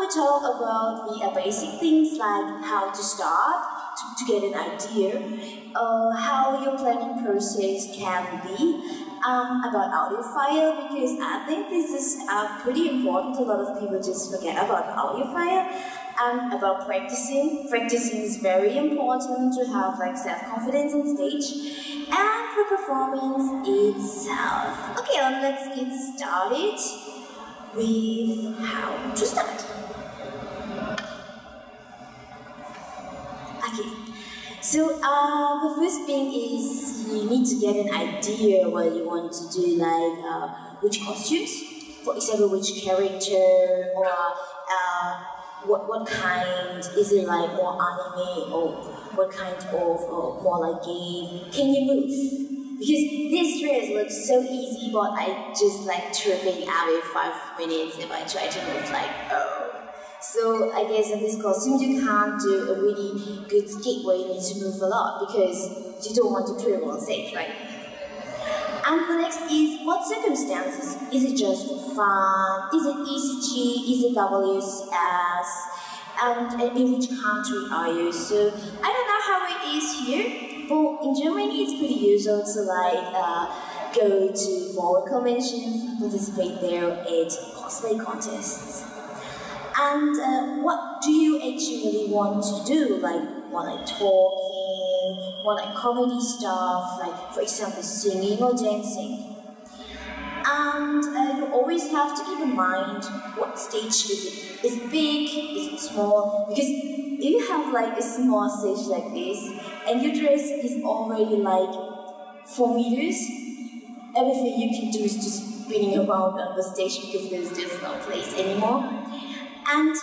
we talk about the basic things like how to start, to get an idea, how your planning process can be, about audio file, because I think this is pretty important. A lot of people just forget about audio file, and about practicing. Practicing is very important to have like self-confidence on stage, and the performance itself. Okay, let's get started with how to start. Okay, so the first thing is you need to get an idea what you want to do, like which costumes, for example, which character, or what kind, is it like more anime, or what kind of more like game, can you move? Because this dress looks so easy, but I just like tripping every 5 minutes if I try to move, like, oh. So I guess in this costume you can't do a really good skit where you need to move a lot because you don't want to trip on stage, right? And the next is what circumstances? Is it just for fun? Is it ECG? Is it WS? And in which country are you? So I don't know how it is here, but in Germany it's pretty usual to like go to foreign conventions, participate there at cosplay contests. And what do you actually want to do? Like, more like talking, more like comedy stuff, like for example singing or dancing. And you always have to keep in mind what stage is it. Is it big? Is it small? Because if you have like a small stage like this and your dress is already like 4 meters, everything you can do is just spinning around on the stage because there's just no place anymore. And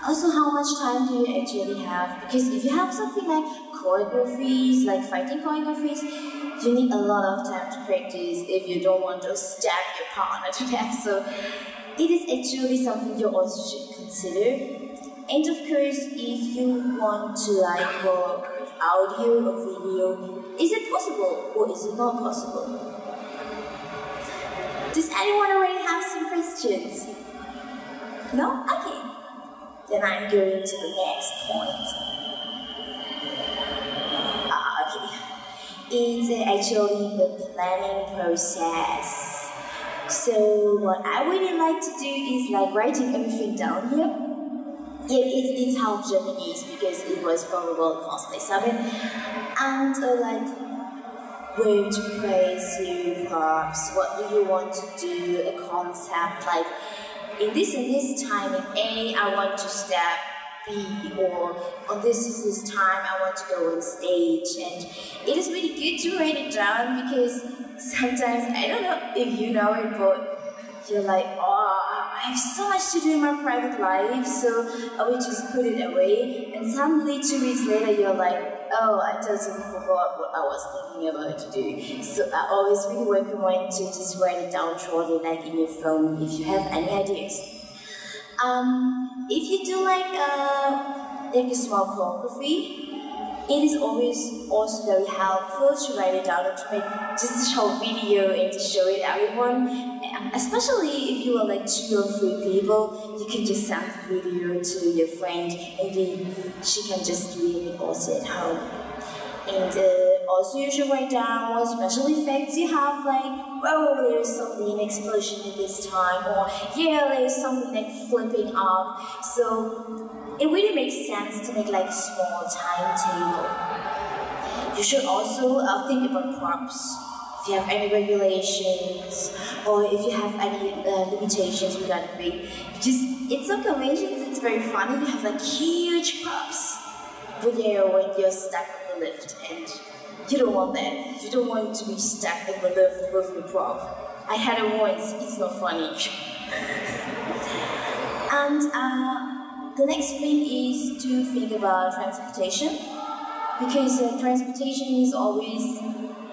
also, how much time do you actually have? Because if you have something like choreographies, like fighting choreographies, you need a lot of time to practice if you don't want to stab your partner to death. So it is actually something you also should consider. And of course, if you want to like work with audio or video, is it possible or is it not possible? Does anyone already have some questions? No? Okay. Then I'm going to the next point. Okay. It's actually the planning process. So what I really like to do is like writing everything down here. It's half Japanese because it was from the World Cosplay Summit. And like where to place your props, what do you want to do, a concept, like in this time in A, I want to step B, or on this time, I want to go on stage. And it is really good to write it down because sometimes, I don't know if you know it, but you're like, oh, I have so much to do in my private life, so I will just put it away. And suddenly, 2 weeks later, you're like, oh, I totally forgot what I was thinking about to do. So I always really recommend to just write it down shortly, like in your phone, if you have any ideas. If you do like a small choreography, it is always also very helpful to write it down and to make just a short video and to show it everyone. Especially if you are like 2 or 3 people, you can just send the video to your friend and then she can just stream it also at home. And also you should write down what special effects you have, like, oh, there is something, an explosion at this time, or yeah, there is something like flipping up. So it really makes sense to make like a small timetable. You should also think about props. If you have any regulations, or if you have any limitations regarding weight. Because in some conventions it's very funny, you have like huge props, but yeah, when you're stuck in the lift, and you don't want that. You don't want to be stuck in the lift with your prop. I had it once, it's not funny. And the next thing is to think about transportation, because transportation is always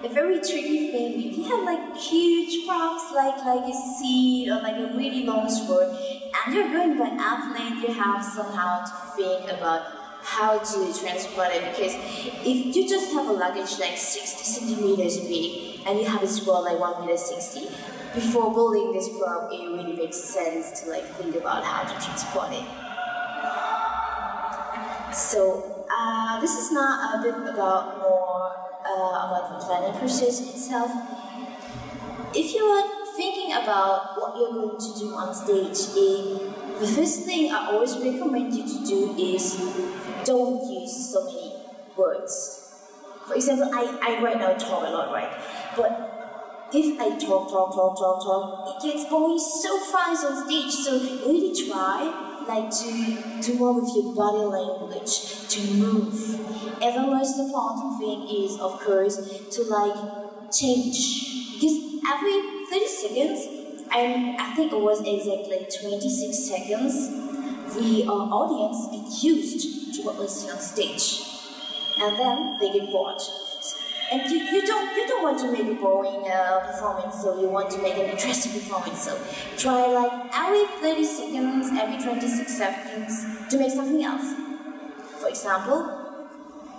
a very tricky thing. If you have like huge props, like a seat or like a really long sword, and you're going by airplane, you have somehow to think about how to transport it. Because if you just have a luggage like 60 centimeters big and you have a sword like 1.60 meters, before building this prop, it really makes sense to like think about how to transport it. So this is not a bit about more about the planning process itself. If you are thinking about what you're going to do on stage, the first thing I always recommend you to do is don't use so many words. For example, I right now talk a lot, right? But if I talk, it gets boring so fast on stage. So really try to do more with your body language, to move. And the most important thing is, of course, to change. Because every 30 seconds, and I think it was exactly 26 seconds, the audience get used to what we see on stage. And then they get bored. And you don't want to make a boring performance, so you want to make an interesting performance. So try every 30 seconds, every 26 seconds to make something else. For example,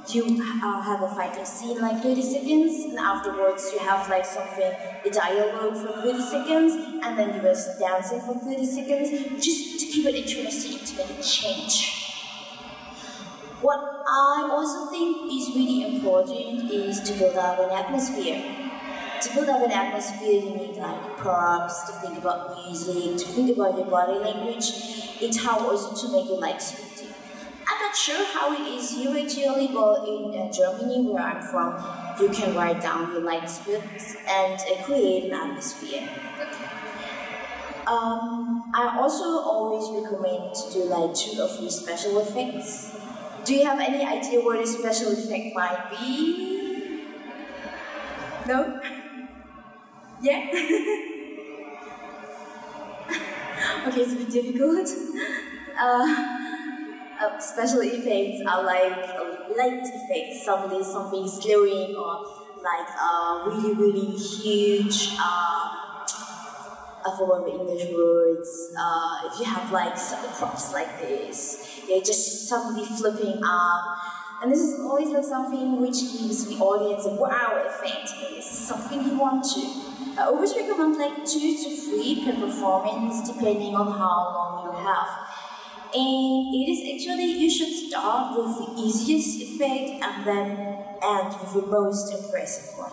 you have a fighting scene 30 seconds, and afterwards you have a dialogue for 30 seconds, and then you were dancing for 30 seconds, just to keep it interesting, to make it change. What I also think is really important is to build up an atmosphere. To build up an atmosphere, you need props, to think about music, to think about your body language. It's how also to make it scripting. I'm not sure how it is here actually, but in Germany, where I'm from, you can write down your scripts and create an atmosphere. I also always recommend to do 2 or 3 special effects. Do you have any idea what a special effect might be? No? Yeah? Okay, it's a bit difficult. Special effects are light effects. Suddenly something is glowing, or really huge. I forgot the English words. If you have some props like this, they're just suddenly flipping up. And this is always something which gives the audience a wow effect. This is something you want to. I always recommend 2 to 3 per performance, depending on how long you have. And it is actually, you should start with the easiest effect and then end with the most impressive one.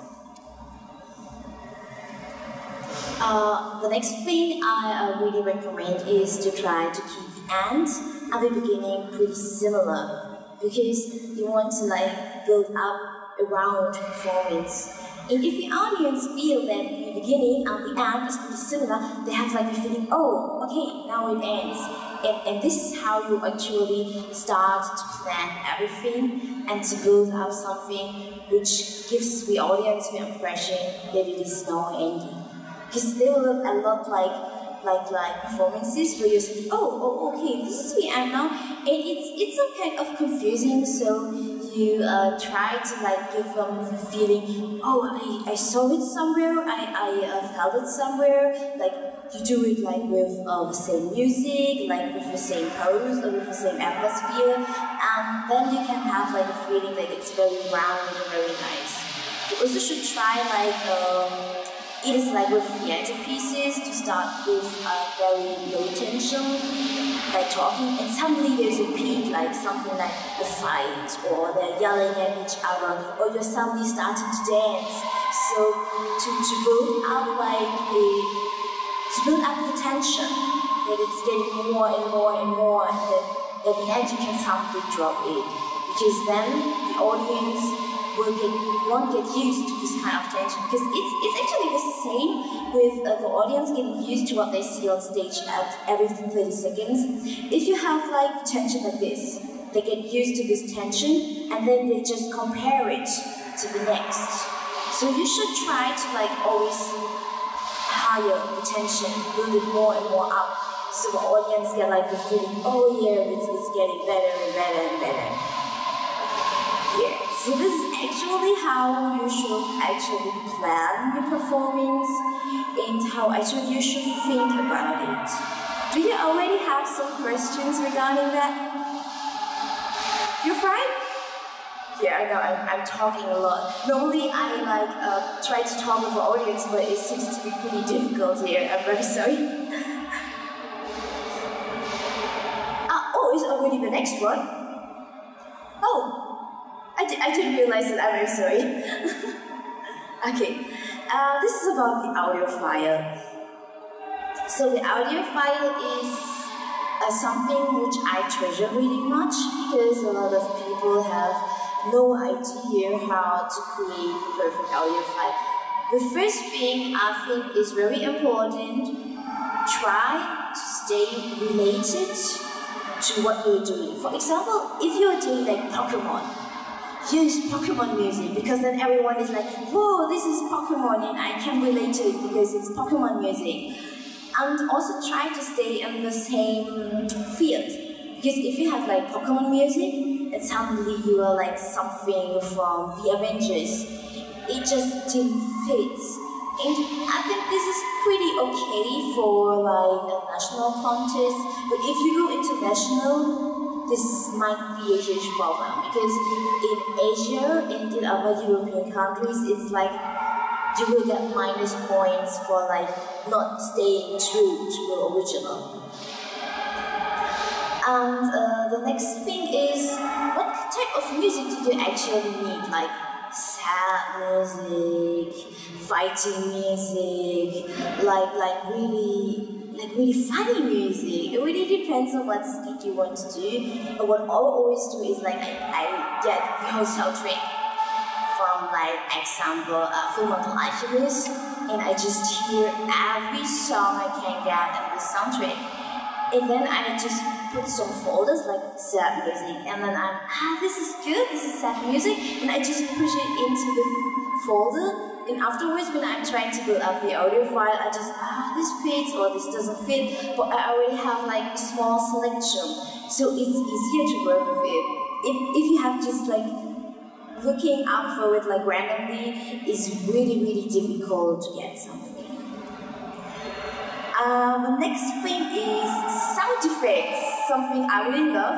The next thing I really recommend is to try to keep the end and the beginning pretty similar, because you want to build up around performance. And if the audience feel that the beginning and the end is pretty similar, they have the feeling, oh, okay, now it ends. And this is how you actually start to plan everything and to build up something which gives the audience the impression that it is no ending. Because they will look a lot like performances where you say, oh, okay, this is the end now, and it's some kind of confusing. So you try to give them the feeling, oh, I saw it somewhere, I felt it somewhere. You do it with the same music, with the same pose, or with the same atmosphere, and then you can have a feeling that it's very round and very nice. You also should try it is with theater pieces to start with very low tension, talking, and suddenly there's a peak, something like a fight, or they're yelling at each other, or you're suddenly starting to dance. So to build up the tension, that it's getting more and more and more, and then at the end you can suddenly drop it, because then the audience won't get used to this kind of tension, because it's actually the same with the audience getting used to what they see on stage at every 30 seconds. If you have tension like this, they get used to this tension, and then they just compare it to the next. So you should try to always higher the tension, build it more and more up, so the audience get the feeling, oh yeah, it's getting better and better and better. Yeah, so this is actually how you should actually plan your performance, and how actually you should think about it. Do you already have some questions regarding that? You're fine? Yeah, I know, I'm talking a lot. Normally I try to talk with the audience, but it seems to be pretty difficult here. I'm very sorry. Oh, it's already opening the next one. Oh, I didn't realize it. I'm very sorry. Okay, this is about the audio file. So the audio file is something which I treasure really much because a lot of people have no idea how to create a perfect audio file. The first thing I think is very important, try to stay related to what you're doing. For example, if you're doing like Pokemon, use Pokemon music because then everyone is like, whoa, this is Pokemon and I can relate to it because it's Pokemon music. And also try to stay in the same field. Because if you have like Pokemon music, and suddenly you are like something from the Avengers, it just didn't fit. And I think this is pretty okay for like a national contest, but if you go international, this might be a huge problem because in Asia and in other European countries, it's like you will get minus points for like not staying true to the original. And the next thing is, what type of music do you actually need? Like sad music, fighting music, like really funny music. It really depends on what skit you want to do. And what I always do is like I get the whole soundtrack from like example Fullmetal Alchemist, and I just hear every song I can get in the soundtrack. And then I just put some folders like sad music, and then this is good, this is sad music, and I just push it into the folder. And afterwards, when I'm trying to build up the audio file, I just this fits or this doesn't fit, but I already have like a small selection, so it's easier to work with it. If you have just like looking up for it like randomly, is really difficult to get something. The next thing is sound effects, something I really love.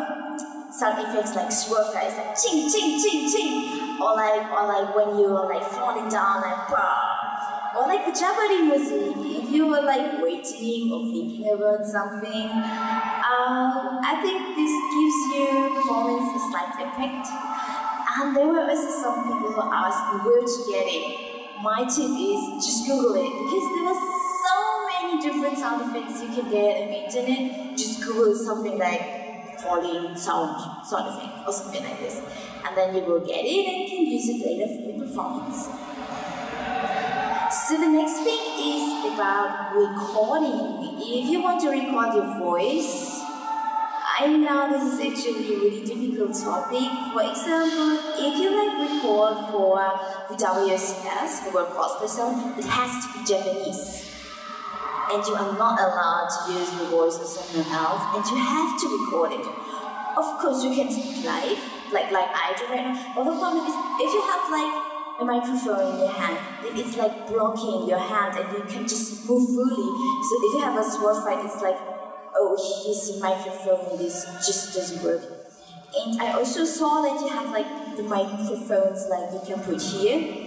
Sound effects like sword fights, like ching ching ching ching, or like when you're like falling down, like bah, or like the Japanese music. If you were like waiting or thinking about something, I think this gives your performance a slight impact. And there were also some people who asked me where to get it. My tip is just Google it because there was so many different sound effects you can get on the internet. Just Google something like falling sound effect or something like this, and then you will get it and can use it later for your performance. So the next thing is about recording. If you want to record your voice, I know this is actually a really difficult topic. For example, if you like record for the WCS, the World Cosplay Sound, it has to be Japanese. And you are not allowed to use the voice of someone else, and you have to record it. Of course, you can speak live, like I do right now, but the problem is, if you have like a microphone in your hand, then it's like blocking your hand, and you can just move freely. So if you have a sword fight, it's like, oh, here's the microphone, this just doesn't work. And I also saw that you have like the microphones like you can put here.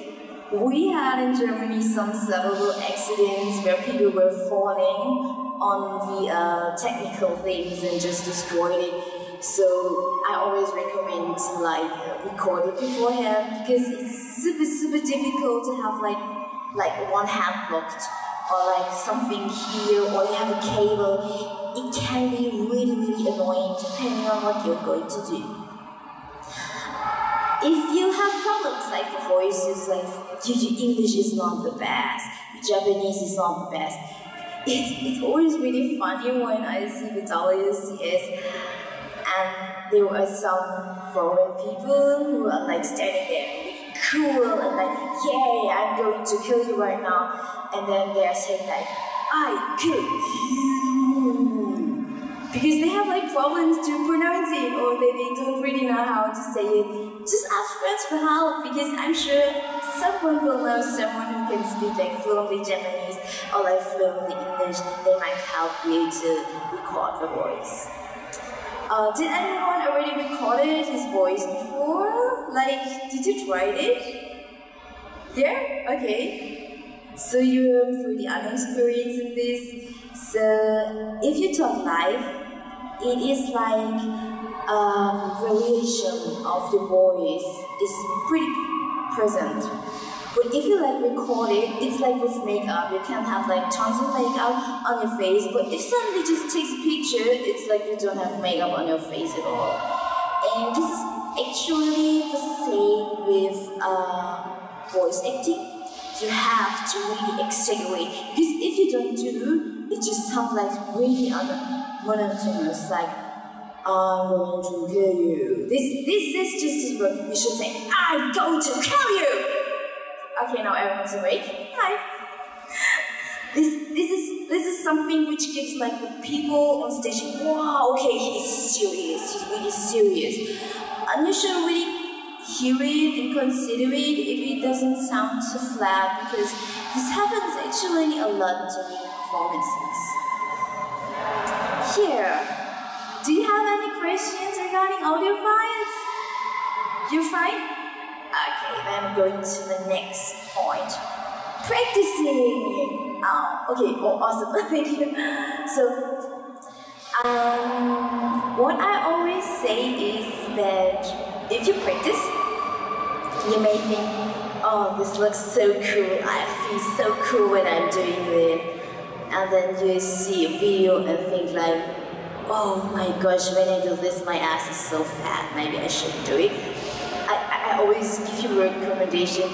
We had in Germany some several accidents where people were falling on the technical things and just destroyed it. So I always recommend to like record it beforehand because it's super difficult to have like one hand blocked or like something here, or you have a cable. It can be really annoying depending on what you're going to do. If you have problems like the voices, like your English is not the best, your Japanese is not the best, it's always really funny when I see the WCS and there are some foreign people who are like standing there really cool and like, yay, I'm going to kill you right now, and then they're saying like, I kill you, because they have like problems to pronounce it, or they don't really know how to say it. Just ask friends for help, because I'm sure someone will know someone who can speak like fluently Japanese or like fluently English. They might help you to record the voice. Did anyone already recorded his voice before? Like, did you try it? Yeah? Okay. So you have pretty unexperienced in this. So if you talk live, it is like variation of your voice is pretty present. But if you like record it, it's like with makeup. You can have like tons of makeup on your face, but if somebody just takes a picture, it's like you don't have makeup on your face at all. And this is actually the same with voice acting. You have to really exaggerate, because if you don't do, it just sounds like really monotonous, like I'm going to kill you. This is just what you should say. I'm going to kill you. Okay, now everyone's awake. Hi. This is something which gives like the people on stage, wow, okay, he's serious. He's really serious. And you should really hear it and consider it if it doesn't sound too flat, because this happens actually a lot during performances. Here, do you have any questions regarding audio files? You're fine? Okay, then I'm going to the next point. Practicing! Oh, okay, oh, awesome, thank you. So, what I always say is that if you practice, you may think, oh, this looks so cool, I feel so cool when I'm doing it. And then you see a video and think like, oh my gosh, when I do this, my ass is so fat, maybe I shouldn't do it. I always give you a recommendation,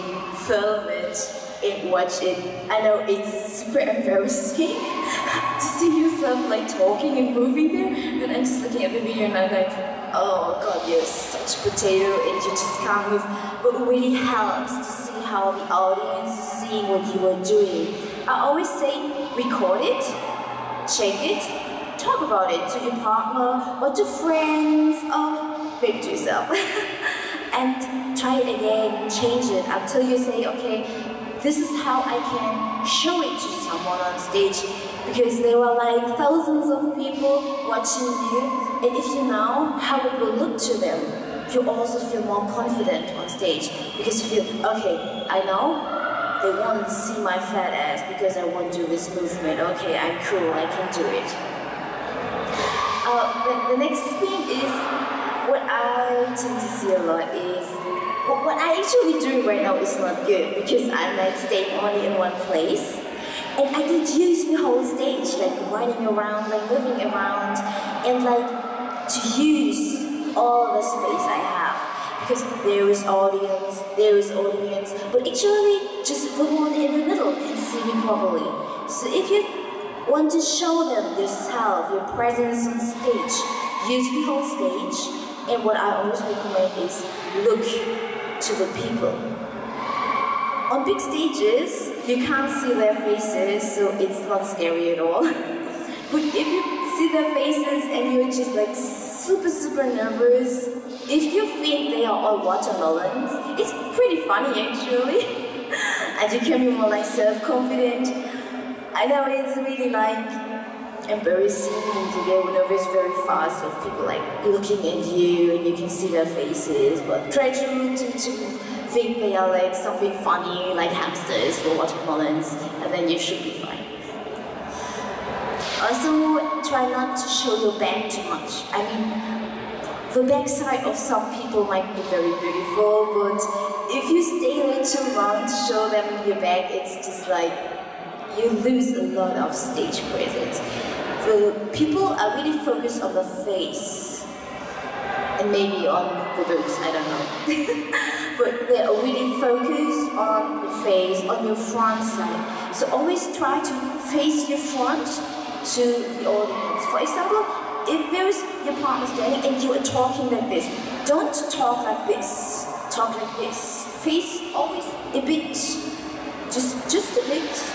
film it and watch it. I know it's super embarrassing to see yourself like talking and moving there, and I'm just looking at the video and I'm like, oh god, you're such a potato and you just can't move. But it really helps to see how the audience is seeing what you are doing. I always say, record it, check it, talk about it to your partner or to friends or maybe to yourself. And try it again, change it until you say, okay, this is how I can show it to someone on stage, because there were like thousands of people watching you, and if you know how it will look to them, you also feel more confident on stage, because you feel, okay, I know they won't see my fat ass because I won't do this movement. Okay, I'm cool, I can do it. The next thing is, what I tend to see a lot is, what I actually do right now is not good, because I'm like staying only in one place. And I could use the whole stage, like running around, like moving around, and like to use all the space I have. Because there is audience, but actually just the one in the middle can see me properly. So if you want to show them yourself, your presence on stage, use the whole stage. And what I always recommend is look to the people. On big stages, you can't see their faces, so it's not scary at all. But if you see their faces and you're just like super nervous, if you think they are all watermelons, it's pretty funny actually. And you can be more like self-confident. I know it's really like embarrassing to get nervous very fast of people like looking at you and you can see their faces, but try to think they are like something funny, like hamsters or watermelons, and then you should be fine. Also, try not to show your back too much. I mean, the backside of some people might be very beautiful, but if you stay there too long to show them your back, it's just like you lose a lot of stage presence. The people are really focused on the face and maybe on the boobs, I don't know. But they are really focused on the face, on your front side. So always try to face your front to the audience. For example, if there's your partner standing and you are talking like this, don't talk like this. Talk like this. Face always a bit, just a bit,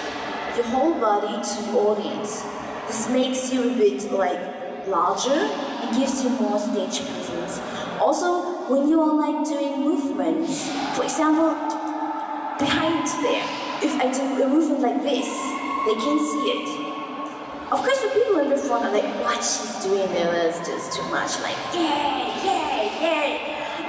your whole body to the audience. This makes you a bit like larger and gives you more stage presence. Also, when you are like doing movements, for example, behind there, if I do a movement like this, they can see it. Of course, the people in the front are like, what she's doing there, that's just too much, like, yay.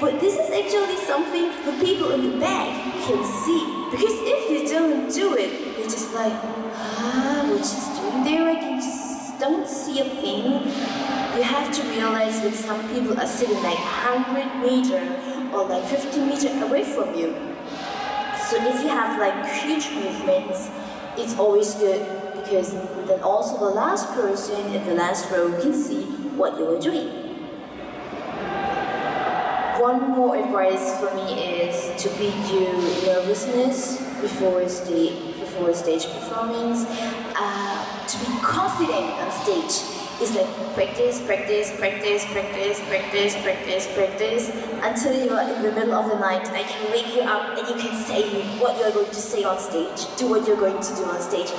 But this is actually something the people in the back can see. Because if you don't do it, you're just like, what she's doing there, I can just don't see a thing, you have to realize that some people are sitting like 100 meters or like 50 meters away from you. So if you have like huge movements, it's always good because then also the last person in the last row can see what you are doing. One more advice for me is to beat your nervousness before a stage performance. To be confident on stage is like practice until you are in the middle of the night. I can wake you up and you can say what you're going to say on stage, do what you're going to do on stage.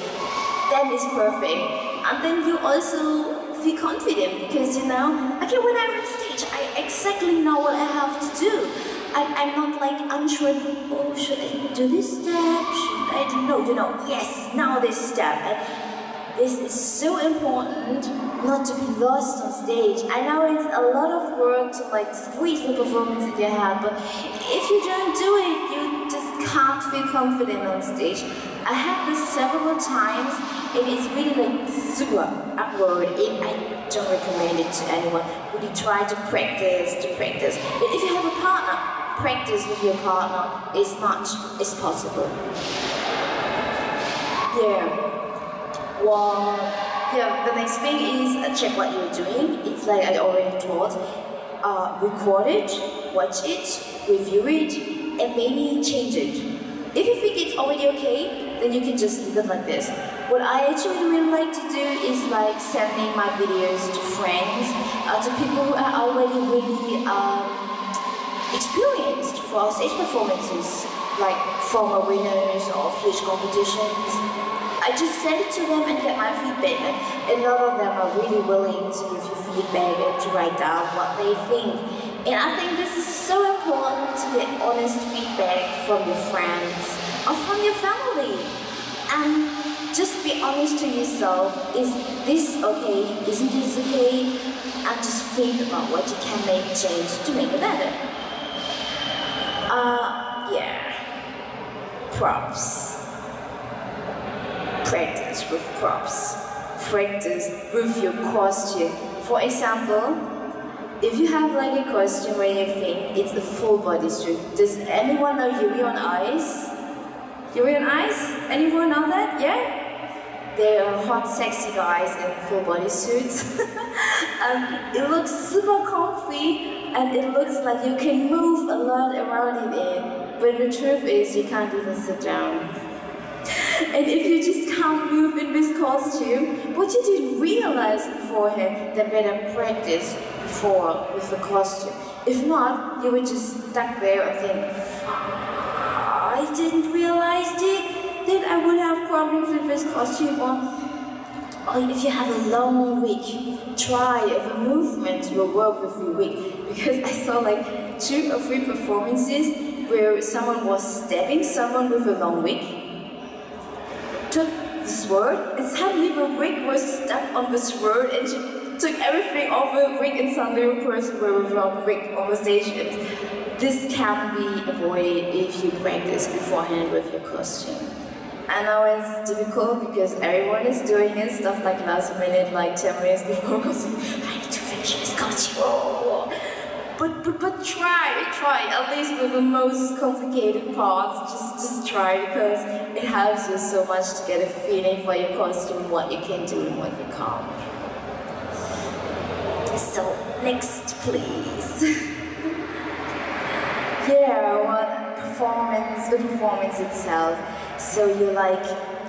That is perfect. And then you also feel confident because you know, okay, when I'm on stage, I exactly know what I have to do. I'm not like unsure, oh, should I do this step? Should I do, no, you know, yes, now this step. And this is so important not to be lost on stage. I know it's a lot of work to like squeeze the performance in your head, but if you don't do it, you just can't feel confident on stage. I had this several times, and it's really like super awkward. I don't recommend it to anyone. Really try to practice. And if you have a partner, practice with your partner as much as possible. Well, the next thing is check what you're doing. It's like I already told. Record it, watch it, review it, and maybe change it. If you think it's already okay, then you can just leave it like this. What I actually really like to do is like sending my videos to friends, to people who are already really experienced for stage performances, like former winners of huge competitions. I just send it to them and get my feedback, and a lot of them are really willing to give you feedback and to write down what they think. And I think this is so important to get honest feedback from your friends or from your family. And just be honest to yourself, is this okay, isn't this okay? And just think about what you can make change to make it better. Props. Practice with props. Practice with your costume. For example, if you have like a costume where you think it's a full body suit, does anyone know Yuri on Ice? Yuri on Ice? Anyone know that? Yeah? They are hot, sexy guys in full body suits. It looks super comfy and it looks like you can move a lot around it. But the truth is, you can't even sit down. And if you just can't move in this costume, what you didn't realize beforehand, then better practice before with the costume. If not, you would just stuck there and think, I didn't realize that I would have problems with this costume. Or if you have a long wig, try if the movement will work with your wig. Because I saw like 2 or 3 performances where someone was stabbing someone with a long wig, took the sword, and suddenly the wig was stuck on the sword, and she took everything off the wig, and suddenly the person were without wig on the stage. And this can be avoided if you practice beforehand with your costume. I know it's difficult because everyone is doing it, stuff like last minute, like 10 minutes before costume. I need to finish this costume. Oh. But try, at least with the most complicated parts, just try, because it helps you so much to get a feeling for your costume, what you can do and what you can't. So, next please. The performance itself. So you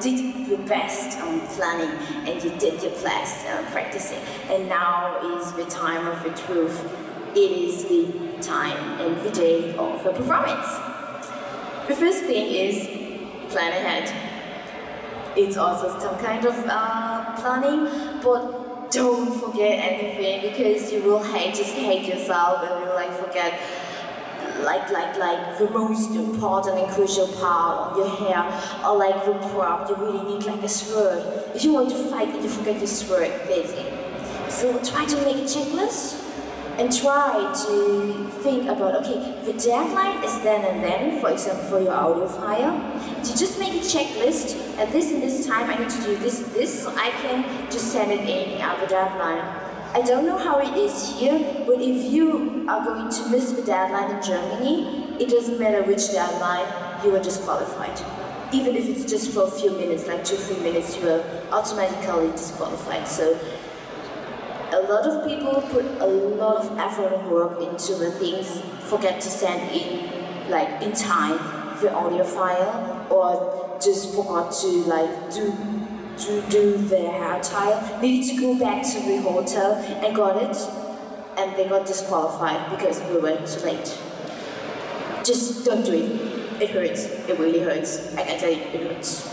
did your best on planning and you did your best on practicing. And now is the time of the truth. It is the time and the day of the performance. The first thing is plan ahead. It's also some kind of planning, but don't forget anything, because you will just hate yourself and you will forget the most important and crucial part of your hair, or the prop. You really need a sword. If you want to fight and you forget your sword, crazy. So try to make a checklist. and try to think about, okay, the deadline is then and then, for example, for your audio file. You just make a checklist, at this and this time I need to do this and this, so I can just send it in at the deadline. I don't know how it is here, but if you are going to miss the deadline in Germany, it doesn't matter which deadline, you are disqualified. Even if it's just for a few minutes, like 2-3 minutes, you are automatically disqualified. So a lot of people put a lot of effort and work into the things, forget to send in, like in time, the audio file, or just forgot to like do their hair tile, needed to go back to the hotel and got it, and they got disqualified because we were too late. Just don't do it. It hurts. It really hurts. I can tell you, it hurts.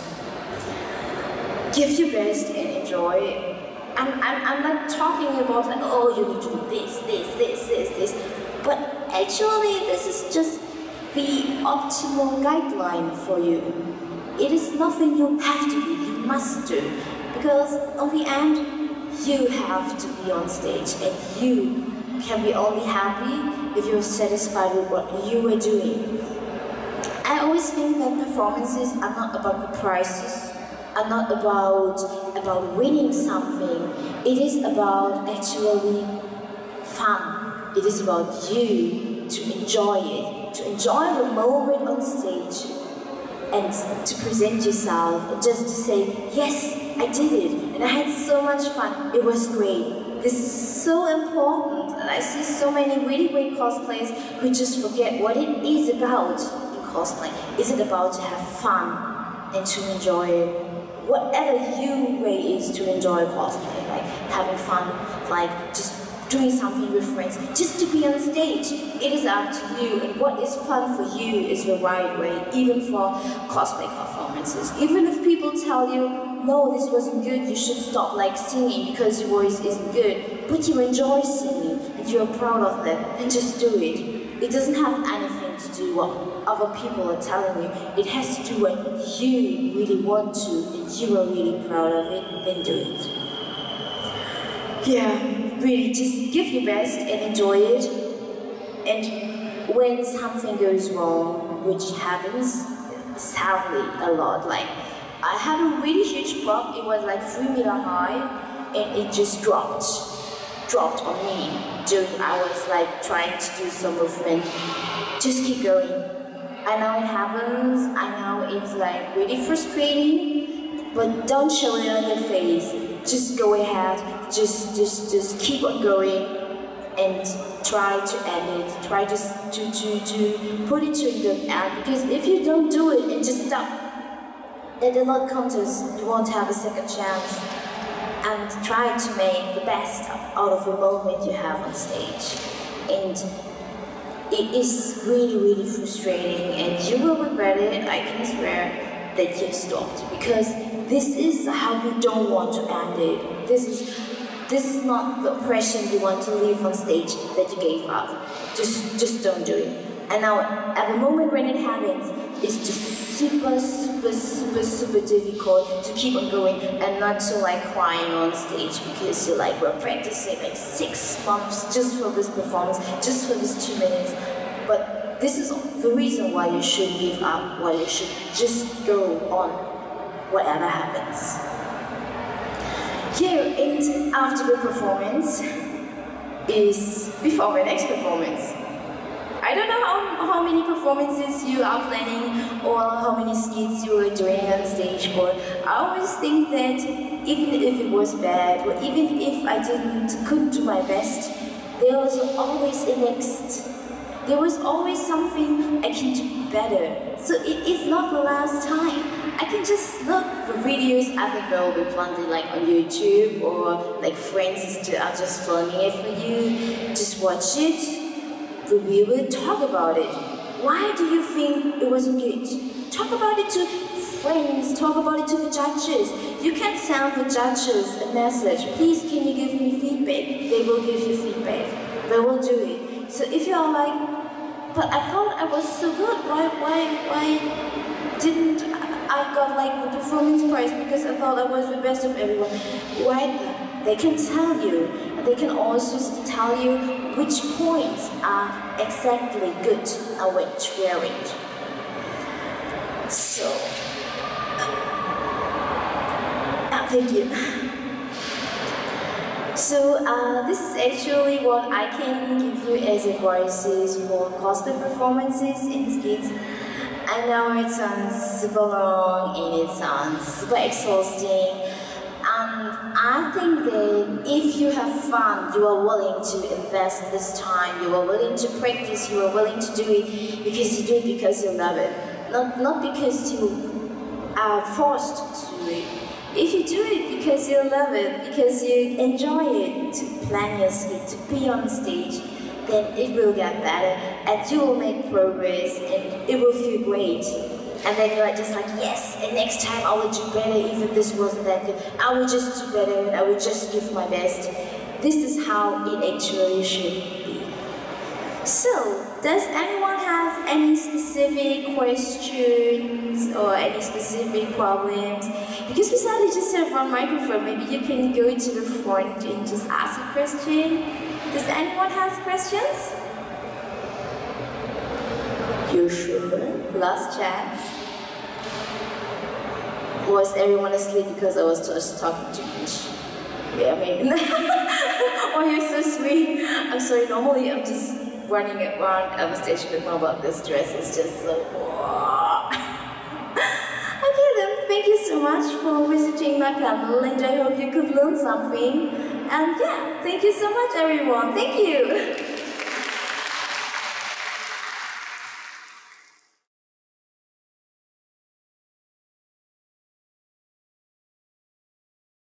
Give your best and enjoy. I'm not talking about like, oh, you need to do this, but actually this is just the optimal guideline for you. It is nothing you have to do, you must do, because on the end, you have to be on stage, and you can be only happy if you're satisfied with what you are doing. I always think that performances are not about the prizes, are not about winning something. It is about actually fun. It is about you to enjoy it, to enjoy the moment on stage, and to present yourself, and just to say, yes, I did it, and I had so much fun. It was great. This is so important, and I see so many really great cosplayers who just forget what it is about in cosplay. Is it about to have fun and to enjoy it? Whatever your way is to enjoy cosplay, like having fun, like just doing something with friends, just to be on stage. It is up to you, and what is fun for you is the right way, even for cosplay performances. Even if people tell you, no, this wasn't good, you should stop like singing because your voice isn't good, but you enjoy singing, and you're proud of that, then just do it. It doesn't have anything to do what other people are telling you. It has to do what you really want to, and you are really proud of it, then do it. Yeah, really, just give your best and enjoy it. And when something goes wrong, which happens sadly a lot, like I had a really huge prop, it was like 3 meter high, and it just dropped on me during I was like trying to do some movement. Just keep going. I know it happens, I know it's like really frustrating, but don't show it on your face. Just go ahead, just keep on going and try to end it. Try to put it to the end, because if you don't do it and just stop, at the lot contest you won't have a second chance. And try to make the best out of the moment you have on stage. And it is really, really frustrating, and you will regret it, I can swear, that you stopped. Because this is how you don't want to end it. This is not the impression you want to leave on stage that you gave up. Just don't do it. And now, at the moment when it happens, it's just super difficult to keep on going and not to like crying on stage, because you're like, we're practicing like 6 months just for this performance, just for this 2 minutes. But this is the reason why you shouldn't give up, why you should just go on, whatever happens. Yeah, and after the performance is before the next performance. I don't know how many performances you are planning or how many skits you are doing on stage, but I always think that even if it was bad, or even if I couldn't do my best, there was always a next. There was always something I can do better. So it is not the last time. I can just look for videos I think will be planted like on YouTube, or like friends are just filming it for you. Just watch it. We will talk about it. Why do you think it wasn't good? Talk about it to friends, talk about it to the judges. You can send the judges a message. Please, can you give me feedback? They will give you feedback. They will do it. So if you are like, but I thought I was so good, why didn't I got like the performance prize because I thought I was the best of everyone? Why? They can tell you, and they can also tell you which points are exactly good when wearing. So, thank you. So this is actually what I can give you as advices for cosplay performances in skits. I know it sounds super long and it sounds super exhausting. I think that if you have fun, you are willing to invest this time, you are willing to practice, you are willing to do it because you do it because you love it, not because you are forced to do it. If you do it because you love it, because you enjoy it, to plan your skit, to be on stage, then it will get better and you will make progress and it will feel great. And then you're just like, yes, and next time I will do better even this wasn't that good. I will just do better and I will just give my best. This is how it actually should be. So, does anyone have any specific questions or any specific problems? Because we sadly just have one microphone, maybe you can go to the front and just ask a question. Does anyone have questions? You sure? Last chance. Was everyone asleep because I was just talking too much? Yeah, maybe. Oh, you're so sweet. I'm sorry, normally I'm just running around on the stage with my but this dress is just so... Okay then, thank you so much for visiting my panel and I hope you could learn something. And yeah, thank you so much everyone. Thank you.